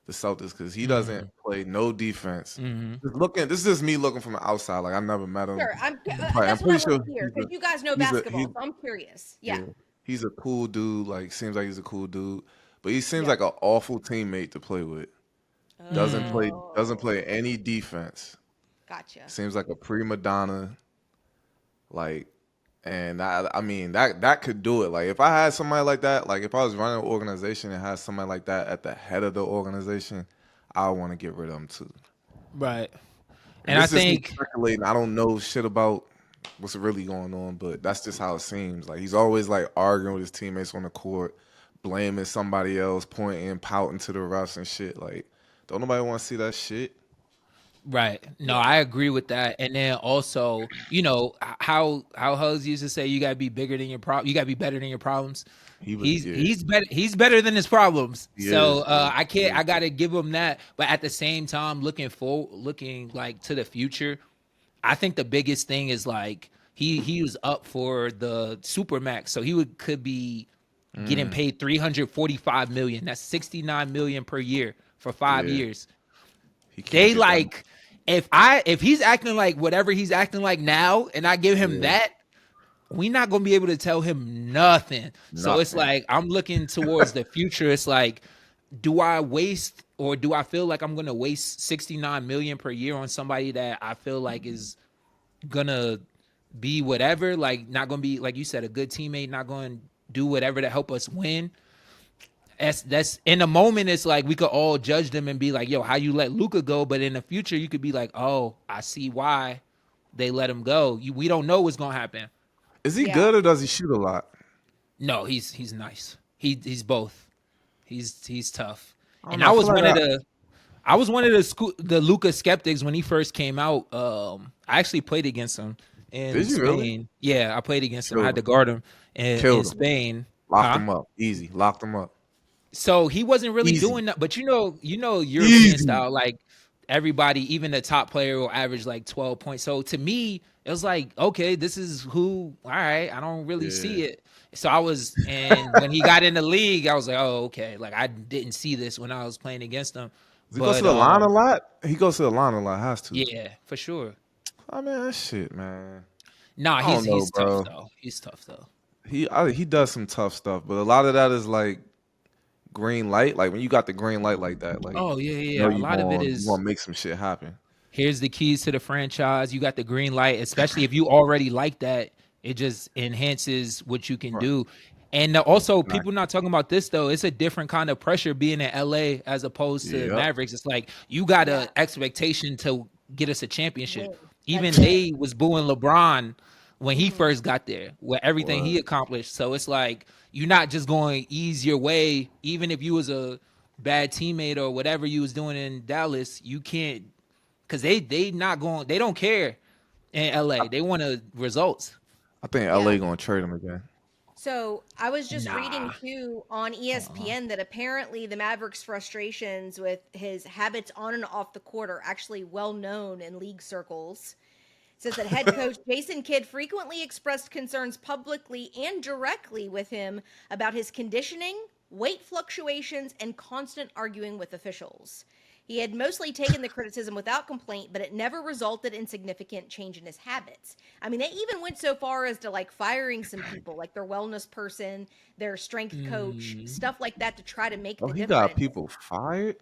the Celtics because he doesn't play no defense. This is just me looking from the outside. Like I never met him. Sure, I'm that's pretty what I sure want to hear he's because a- you guys know he's a- basketball, he's- so I'm curious. Yeah. He's a cool dude. Like seems like he's a cool dude, but he seems Yeah. like an awful teammate to play with. Doesn't Oh, play any defense. Gotcha. Seems like a prima donna. Like, and I mean that could do it. Like if I had somebody like that, like if I was running an organization and had somebody like that at the head of the organization, I want to get rid of him too. right. And I this is me think speculating. I don't know shit about what's really going on, but that's just how it seems. Like he's always like arguing with his teammates on the court, blaming somebody else, pointing, pouting to the refs and shit. Like, don't nobody want to see that shit. right. No, I agree with that. And then also, you know, how Huggs used to say you gotta be bigger than your problem. You gotta be better than your problems. He's better. He's better than his problems. He So is, I can't. I gotta give him that. But at the same time, looking like to the future, I think the biggest thing is like he was up for the Supermax, so could be getting paid 345 million. That's 69 million per year for 5 Yeah, years. he can't They get that. like if he's acting like whatever he's acting like now, and I give him Yeah, that, we not gonna be able to tell him nothing. So it's nothing. like I'm looking towards the future. It's like, do I waste or do I feel like I'm gonna waste 69 million per year on somebody that I feel like is gonna be whatever, like not gonna be like you said, a good teammate, not gonna do whatever to help us win. That's in the moment. It's like we could all judge them and be like, "Yo, how you let Luka go?" But in the future, you could be like, "Oh, I see why they let him go." We don't know what's gonna happen. Is he Yeah. good or does he shoot a lot? No, he's nice. He's both. He's tough. I don't And know. I I feel was like one of the Luka skeptics when he first came out. I actually played against him in did you really? Spain. Yeah, I played against him. I had Killed to him. guard him in Killed him. Spain. Locked Huh? him up. Easy. Locked him up. So he wasn't really Easy. doing that, but you know European Easy. style, like everybody, even the top player will average like 12 points. So to me, it was like, okay, this is who, all right, I don't really Yeah. see it. So and when he got in the league, I was like, oh, okay. Like I didn't see this when I was playing against him. Does he go to But the line a lot? He goes to the line a lot. Has to. yeah, for sure. I mean, that shit, man. Nah, I don't know, he's tough bro. though. He's tough though. He does some tough stuff, but a lot of that is like green light. Like when you got the green light like that, like Oh yeah, you know yeah. A lot of it you is gonna make some shit happen. here's the keys to the franchise. You got the green light, especially if you already like that. It just enhances what you can Right. do. And also, Right. people not talking about this though. It's a different kind of pressure being in LA as opposed to Yep. Mavericks. It's like you got Yeah. a expectation to get us a championship. Win. Even That's it. they was booing LeBron when he Mhm. first got there, with everything he What? accomplished. So it's like you're not just going to ease your way, even if you was a bad teammate or whatever you was doing in Dallas. You can't because they not going. They don't care in LA. They want results. I think Yeah. LA gonna trade him again. So I was just reading Nah. too on ESPN that apparently the Mavericks' frustrations with his habits on and off the court are actually well known in league circles. It says that head coach Jason Kidd frequently expressed concerns publicly and directly with him about his conditioning, weight fluctuations, and constant arguing with officials. He had mostly taken the criticism without complaint, but it never resulted in significant change in his habits. I mean, they even went so far as to like firing some people, like their wellness person, their strength coach, stuff like that to try to make Oh, the he got difference. people fired.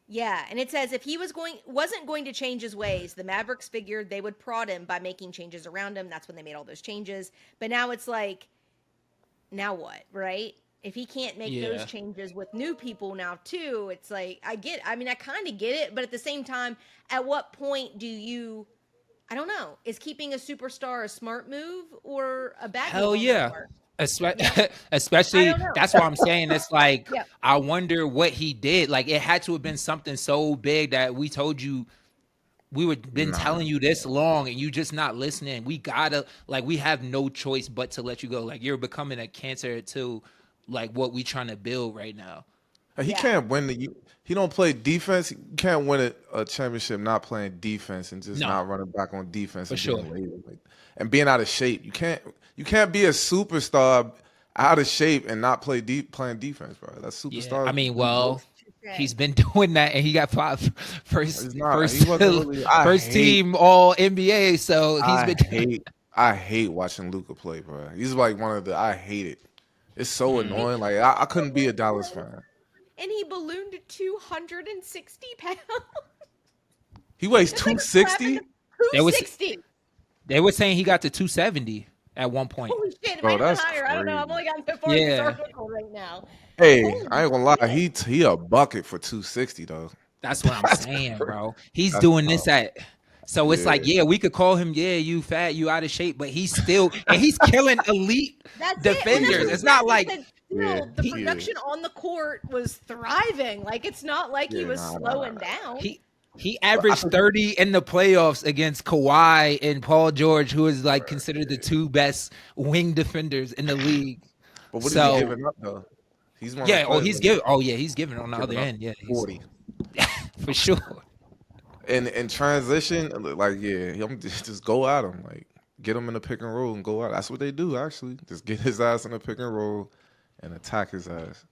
Yeah, and it says if he wasn't going to change his ways, the Mavericks figured they would prod him by making changes around him. That's when they made all those changes. But now it's like, now what, right? If he can't make those Yeah. changes with new people now too, it's like I kind of get it, but at the same time, at what point do you I don't know, is keeping a superstar a smart move or a bad move Hell on yeah. their part? Yeah. I Especially don't know. that's why I'm saying it's like Yeah. I wonder what he did. Like it had to have been something so big that we told you we were been Nah. telling you this long and you just not listening. We gotta like we have no choice but to let you go. Like you're becoming a cancer to like what we trying to build right now. He Yeah. can't win he don't play defense. You can't win a championship not playing defense and just No, not running back on defense for and sure. being lazy like, and being out of shape. You can't be a superstar out of shape and not playing defense, bro. That's Yeah. superstars. I mean, do both. well, he's been doing that and he got first He's not. first He wasn't really. first team all NBA. So he's been I hate watching Luka play, bro. He's like one of the. I hate it. It's so Mm. annoying. Like I couldn't be a Dallas fan. And he ballooned to 260 pounds. He weighs It's like 260. They was 260. they were saying he got to 270 at one point. Holy shit, it Bro, might have been that's higher. I don't know. I've crazy. only gotten so far in this Yeah. article right now. Hey, Holy I ain't gonna lie. shit. He a bucket for 260 though. That's what I'm That's saying, crazy. bro. He's That's doing tough. this at so it's like, Yeah. yeah, we could call him, yeah, you fat, you out of shape, but he's still and he's killing elite That's it. Well, that's what defenders. he It's said. not He like said Yeah. still, the He production is. on the court was thriving. Like, it's not like he Yeah. was Nah. slowing down. he averaged 30 in the playoffs against Kawhi and Paul George, who is like considered the two best wing defenders in the league. But what is he So giving up though? He's one of yeah, the players he's giving on the other giving up end. Yeah, he's 40. for sure. In transition, like yeah, I'm just go at him, like get him in the pick and roll and go out. That's what they do actually. Just get his ass in the pick and roll and attack his ass.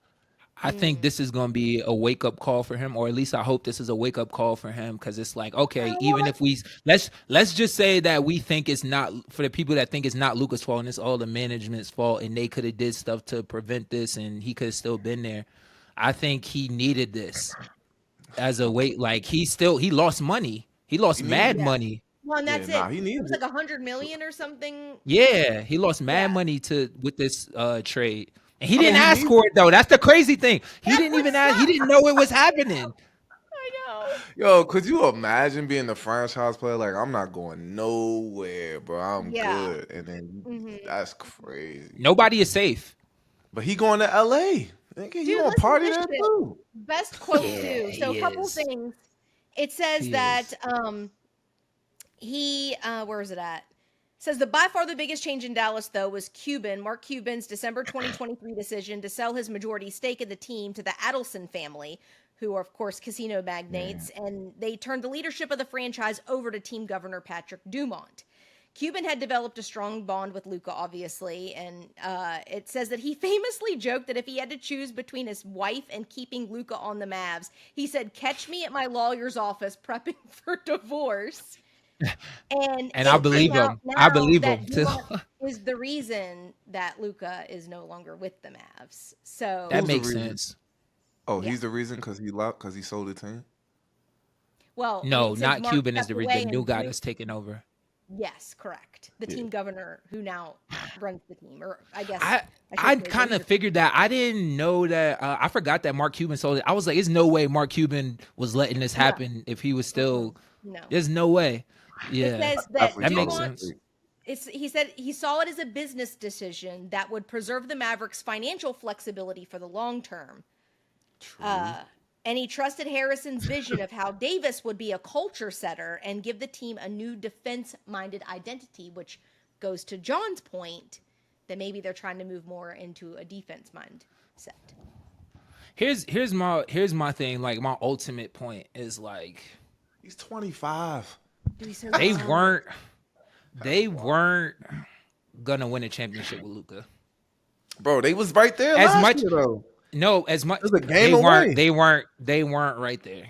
I think this is going to be a wake up call for him, or at least I hope this is a wake up call for him, because it's like, okay, even if let's just say that we think it's not, for the people that think it's not Luka's fault and it's all the management's fault, and they could have did stuff to prevent this, and he could have still been there. I think he needed this as a weight. Like he lost money. He lost mad money. Well, and that's Nah, it. he It needs was it. like $100 million or something. Yeah, he lost mad Yeah. money with this trade. And he I mean, didn't he ask needs for it though. That's the crazy thing. He That's didn't what even ask. He didn't know it was happening. I know. Yo, could you imagine being the franchise player? Like, I'm not going nowhere, bro. I'm Yeah. good. And then that's crazy. Nobody is safe. But he going to LA. Nigga, he Dude, gonna listen party to this there shit. too. Best quote Yeah, too. So he a couple is. things. It says He that is. he where is it at? Says the by far the biggest change in Dallas though was Mark Cuban's December 2023 decision to sell his majority stake in the team to the Adelson family, who are of course casino magnates, and they turned the leadership of the franchise over to team governor Patrick Dumont. Cuban had developed a strong bond with Luka, obviously, and it says that he famously joked that if he had to choose between his wife and keeping Luka on the Mavs, he said, "Catch me at my lawyer's office prepping for divorce." And I believe came out him. I now believe that him too. Dumont is the reason that Luka is no longer with the Mavs. So That Who's the makes reason? sense. Oh, Yeah. he's the reason because he left because he sold the team. well, No, since not Mark Cuban is stepped the away new and guy that's taking over. Yes, correct. The Yeah. team governor who now runs the team, or I guess I should say kind of leader. figured that. I didn't know that. I forgot that Mark Cuban sold it. I was like, there's no way Mark Cuban was letting this happen if he was still. No. There's no way. It Yeah, says that that makes Dumont, sense. he said he saw it as a business decision that would preserve the Mavericks' financial flexibility for the long term. And he trusted Harrison's vision of how Davis would be a culture setter and give the team a new defense-minded identity, which goes to John's point that maybe they're trying to move more into a defense mindset. Here's my thing. Like my ultimate point is like He's 25. they weren't gonna win a championship with Luka. Bro, they was right there As last much- year, though. No, as much It was a game away. they weren't right there.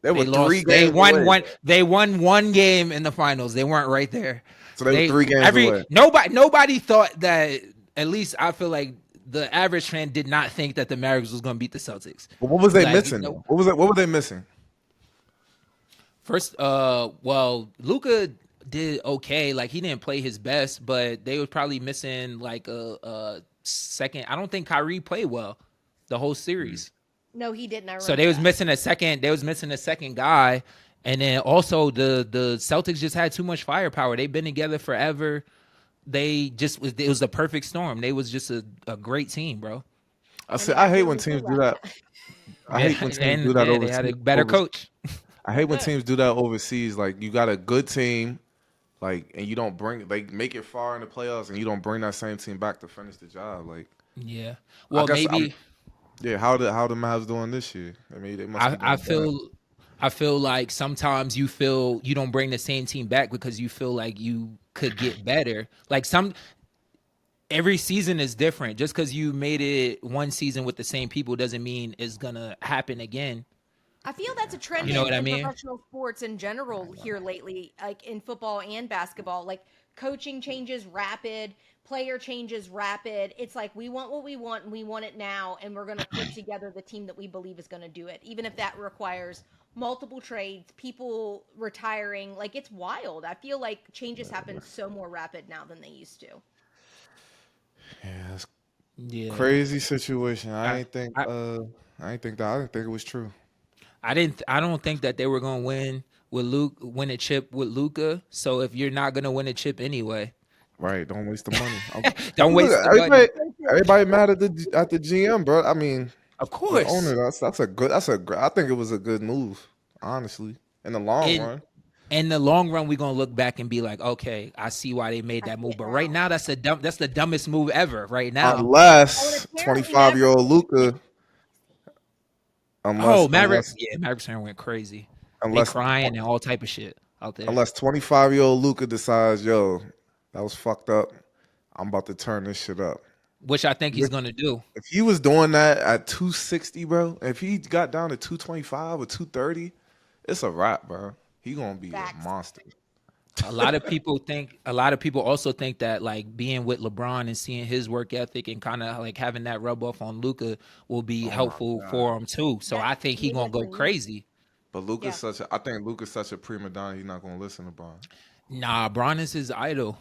They were They lost. 3 They games won away. one. They won one game in the finals. They weren't right there. So they were 3 games away. Nobody thought that. At least I feel like the average fan did not think that the Mavericks was going to beat the Celtics. But what was they Like, missing? you know- What were they missing? First, Luka did okay. Like he didn't play his best, but they were probably missing like a second. I don't think Kyrie played well the whole series. No, he didn't. I remember So they was that. missing a second. They was missing a second guy, and then also the Celtics just had too much firepower. They've been together forever. It was the perfect storm. They was just a great team, bro. I hate when teams do that. I hate when teams do that They overseas. had a better coach. I hate when teams do that overseas. Like you got a good team, like, and you don't make it far in the playoffs, and you don't bring that same team back to finish the job. Like, Yeah. Well, guess maybe. how the Mavs doing this year? I mean, they must. I feel like sometimes you don't bring the same team back because you feel like you could get better. Like every season is different. Just because you made it one season with the same people doesn't mean it's gonna happen again. I feel that's a trend You know what I in mean? professional sports in general here lately, like in football and basketball. Like coaching changes rapid, player changes rapid. It's like we want what we want and we want it now, and we're going to put together the team that we believe is going to do it, even if that requires multiple trades, people retiring. Like it's wild. I feel like changes happen so more rapid now than they used to. Yeah, it's Yeah. crazy situation. I didn't think it was true. I don't think that they were gonna win a chip with Luka. So if you're not gonna win a chip anyway, Right? Don't waste the money. don't waste the money. Everybody mad at the GM, bro. I mean, Of the course. owner. I think it was a good move, honestly, in the long run. In the long run, we're gonna look back and be like, okay, I see why they made that move. But right now, that's the dumbest move ever. Right now, Unless apparently 25-year-old Luka. Mavericks fan went crazy. They Unless crying and all type of shit out there. unless 25-year-old Luka decides, yo, that was fucked up. I'm about to turn this shit up. which I think he's gonna do. If he was doing that at 260, bro, if he got down to 225 or 230, it's a wrap, bro. He gonna be a Facts. monster. A lot of people also think that like being with LeBron and seeing his work ethic and kind of like having that rub off on Luka will be Oh my helpful god. for him too. So That I think he maybe gonna that's what go he needs. crazy. But Yeah. I think Luca's such a prima donna. He's not gonna listen to Bron Nah, Bron is his idol.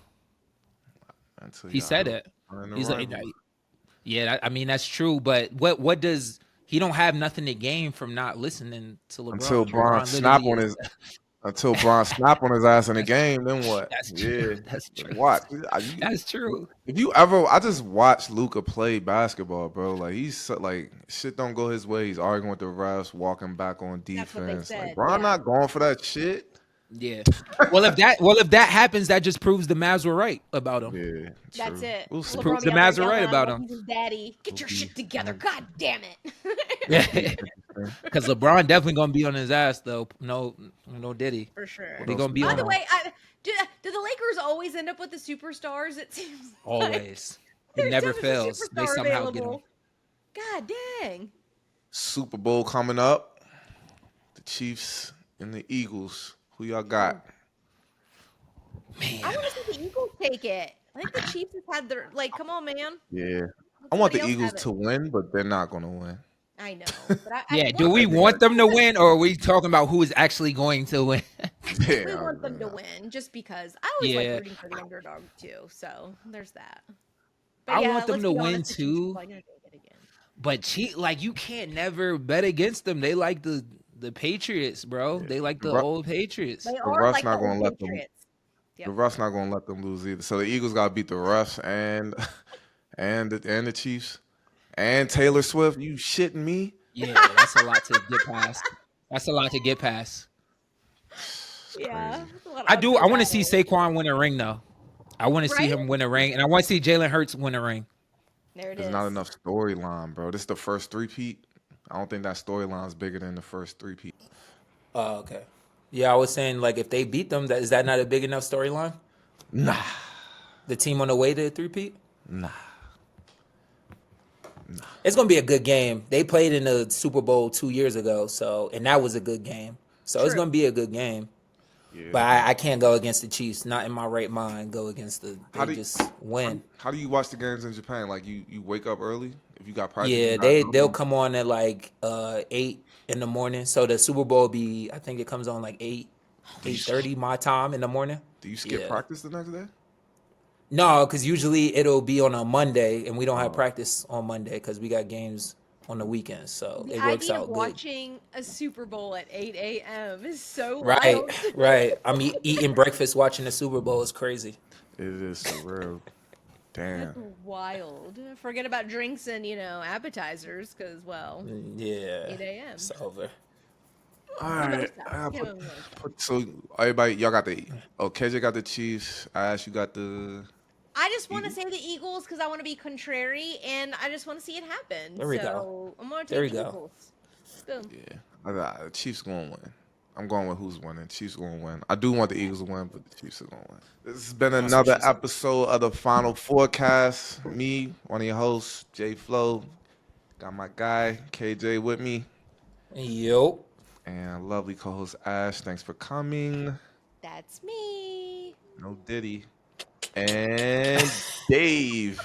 until He y'all said it. run the He's like, rival. yeah, I mean that's true. But what does he don't have nothing to gain from not listening to LeBron? Until Bron LeBron snap literally on is. his ass in the game, then what? That's Yeah, true. That's true. watch. That's true. If you ever, I just watched Luca play basketball, bro. Like like shit don't go his way. He's arguing with the refs, walking back on That's what they defense. Like said. Bron Yeah. not going for that shit. Yeah. Well, if that happens, that just proves the Mavs were right about him. Yeah, That's true. it. We'll see. Proves LeBron the be out there Mavs are right yelling at about him him. like he's his daddy. Get your shit together. God damn it. Yeah. Because LeBron definitely gonna be on his ass though. No Diddy. For sure. They gonna be By on the him way, do the Lakers always end up with the superstars? It seems like always. It there's never always a fails. They superstar somehow get him. available. God dang. Super Bowl coming up. The Chiefs and the Eagles. Who y'all got? Man, I want to see the Eagles take it. I think the Chiefs have had their come on, man. Yeah, Let I want the somebody else Eagles have it. to win, but they're not gonna win. I know, but yeah. Do we want them to win, or are we talking about who is actually going to win? We Yeah, want them to win, just because I always Yeah. like rooting for the underdog too. So there's that. But I yeah, want them let's to be win, honest, the Chiefs are too. probably gonna take it again. But like you can't never bet against them. They like the Patriots, bro. They like the Ru- old Patriots. They The are refs like not the gonna old let them. Patriots. Yep. The refs not gonna let them lose either. So the Eagles gotta beat the refs and the Chiefs and Taylor Swift. You shitting me? Yeah, that's a lot to get past. That's a lot to get past. Yeah, Crazy. that's a lot of I do. I uphill want to see battle. Saquon win a ring though. I want to see Right? him win a ring, and I want to see Jalen Hurts win a ring. There it There's is. not enough storyline, bro. This is the first three-peat. I don't think that storyline is bigger than the first three-peat. Oh, okay. Yeah, I was saying like if they beat them, is that not a big enough storyline? Nah, The team on the way to a three-peat? nah. It's gonna be a good game. They played in the Super Bowl 2 years ago, and that was a good game. So it's True. gonna be a good game. Yeah. But I can't go against the Chiefs. Not in my right mind. Go against How they do you- just win. How do you watch the games in Japan? Like you wake up early if you got practice. Yeah, you gotta they'll go? come on at like 8 in the morning. So the Super Bowl be I think it comes on like 8:30 my time in the morning. Do you skip Yeah. practice the next day? No, because usually it'll be on a Monday, and we don't have Oh. practice on Monday because we got games on the weekends. So The it works idea out of good. watching a Super Bowl at 8 a.m. is so Right, wild. right. I'm eating breakfast watching the Super Bowl. It's crazy. It is surreal. That's Damn. wild. Forget about drinks and appetizers, because Yeah. 8 a.m. It's over. All What right. about yourself? So everybody, y'all got the KJ got the Chiefs. Ash, you got the. I just want to say the Eagles because I want to be contrary and I just want to see it happen. There we so go. I'm going to There take we the go. Eagles. Boom. Yeah, I got the Chiefs gonna win. I'm going with who's winning. Chiefs gonna win. I do want the Eagles to win, but the Chiefs are gonna win. This has been That's what another she said. episode of the Final Forecast. Me, one of your hosts, Jay Flo. Got my guy KJ with me, Yo. and lovely co-host Ash. Thanks for coming. That's me. No Diddy. And Dave.